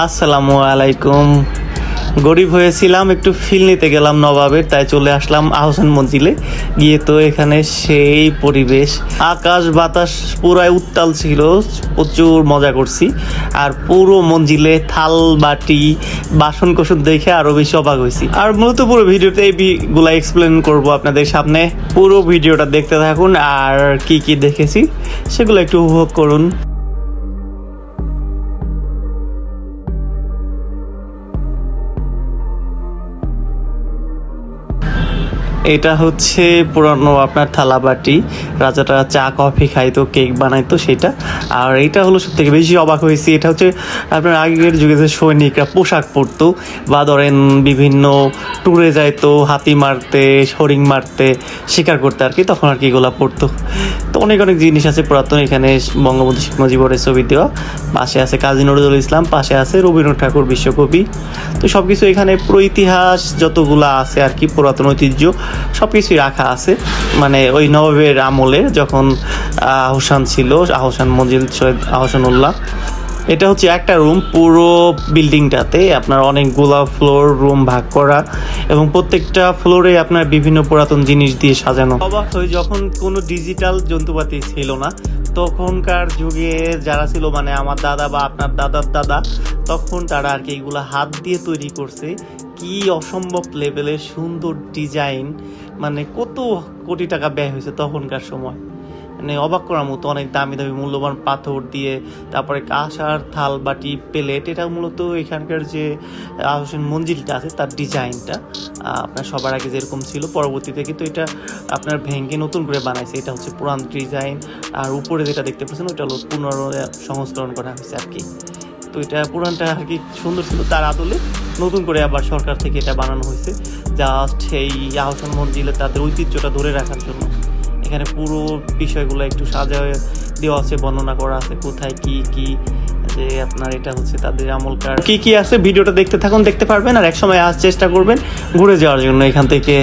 আসসালামু আলাইকুম। গরিব হয়েছিলাম, একটু ফিল নিতে গেলাম নবাবের, তাই চলে আসলাম আহসান মঞ্জিলে। গিয়ে তো এখানে সেই পরিবেশ, আকাশ বাতাস পুরাই উত্তাল ছিল, প্রচুর মজা করছি। আর পুরো মঞ্জিলে থাল বাটি বাসন কোসন দেখে আরো বেশি অবাক হয়েছি। আর মূলত পুরো ভিডিওতে এইগুলা এক্সপ্লেন করব আপনাদের সামনে। পুরো ভিডিওটা দেখতে থাকুন আর কি কি দেখেছি সেগুলো একটু উপভোগ করুন। এটা হচ্ছে পুরানো আপনার থালাবাটি, রাজাটা চা কফি খাইতো, কেক বানাইতো সেটা। আর এটা হলো সব থেকে বেশি অবাক হয়েছি, এটা হচ্ছে আপনার আগের যুগে যে সৈনিকরা পোশাক পরতো বা ধরেন বিভিন্ন ট্যুরে যাইতো হাতি মারতে, হরিণ মারতে, শিকার করতে আর কি, তখন আর কি এগুলা পরতো। তো অনেক অনেক জিনিস আছে পুরাতন। এখানে বঙ্গবন্ধু শেখ মুজিবুরের ছবি দেওয়া, পাশে আছে কাজী নজরুল ইসলাম, পাশে আছে রবীন্দ্রনাথ ঠাকুর বিশ্বকবি। তো সব কিছু এখানে পুরো ইতিহাস যতগুলো আছে আর কি, পুরাতন ঐতিহ্য সব কিছুই রাখা আছে। মানে ওই নবাবের আমলে যখন আহসান ছিল, আহসান মঞ্জিল সৈয়দ আহসানুল্লাহ। এটা হচ্ছে একটা রুম, পুরো বিল্ডিংটাতে আপনার অনেকগুলা ফ্লোর রুম ভাগ করা, এবং প্রত্যেকটা ফ্লোরে আপনার বিভিন্ন পুরাতন জিনিস দিয়ে সাজানো। অবাক হয়ে যখন কোনো ডিজিটাল যন্ত্রপাতি ছিল না, তখনকার যুগে যারা ছিল, মানে আমার দাদা বা আপনার দাদার দাদা, তখন তারা আর কি এগুলো হাত দিয়ে তৈরি করছে। কি অসম্ভব লেভেলের সুন্দর ডিজাইন, মানে কত কোটি টাকা ব্যয় হয়েছে তখনকার সময়। মানে অবাক করার মতো, অনেক দামি দামি মূল্যবান পাথর দিয়ে, তারপরে কাঁসার থাল বাটি প্লেট। এটা মূলত এখানকার যে আহসান মঞ্জিলটা আছে তার ডিজাইনটা আপনার সবার আগে যেরকম ছিল, পরবর্তীতে কিন্তু এটা আপনার ভেঙে নতুন করে বানাইছে। এটা হচ্ছে পুরান ডিজাইন। আর উপরে যেটা দেখতে পাচ্ছেন ওটা হলো পুনঃসংস্করণ করা হয়েছে আর কি। তো এটা পুরানটা আর কি সুন্দর ছিল, তার আদলে নতুন করে আবার সরকার থেকে এটা বানানো হয়েছে, জাস্ট এই আহসান মঞ্জিলে তাদের ঐতিহ্যটা ধরে রাখার জন্য। এখানে পুরো বিষয়গুলো একটু সাজায় দেওয়া আছে, বর্ণনা করা আছে কোথায় কি কি, যে আপনার এটা হচ্ছে তাদের আমলকার কি কি আছে। ভিডিওটা দেখতে থাকুন, দেখতে পারবেন। আর একসময় আসার চেষ্টা করবেন ঘুরে যাওয়ার জন্য এখান থেকে।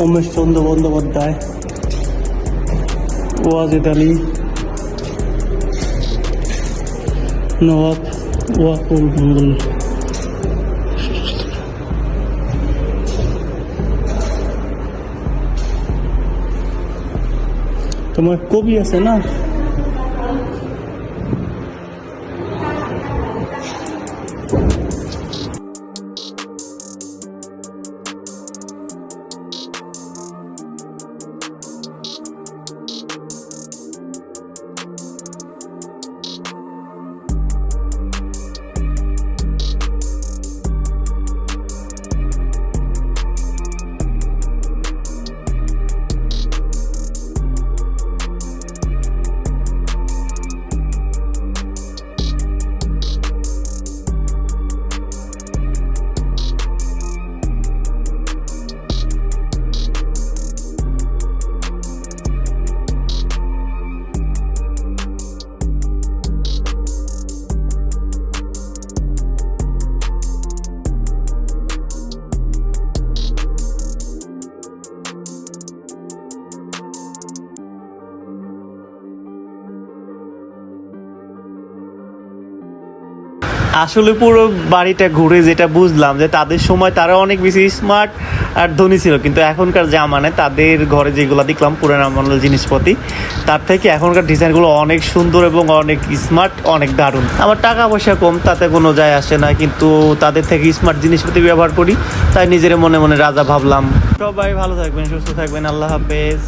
উমেশ চন্দ্র বন্দ্যোপাধ্যায়, ওয়াজেদ আলী, নওয়াব ওয়াকুল মঙ্গল। তোমার কবি আছে না? আসলে পুরো বাড়িটা ঘুরে যেটা বুঝলাম যে তাদের সময় তারা অনেক বেশি স্মার্ট আর ধনী ছিল, কিন্তু এখনকার জামানায় তাদের ঘরে যেগুলো দেখলাম পুরানো আমলের জিনিসপাতি, তার থেকে এখনকার ডিজাইনগুলো অনেক সুন্দর এবং অনেক স্মার্ট, অনেক দারুণ। আমার টাকা পয়সা কম, তাতে কোনো যায় আসে না, কিন্তু তাদের থেকে স্মার্ট জিনিসপাতি ব্যবহার করি, তাই নিজের মনে মনে রাজা ভাবলাম। সবাই ভালো থাকবেন, সুস্থ থাকবেন, আল্লাহ হাফেজ।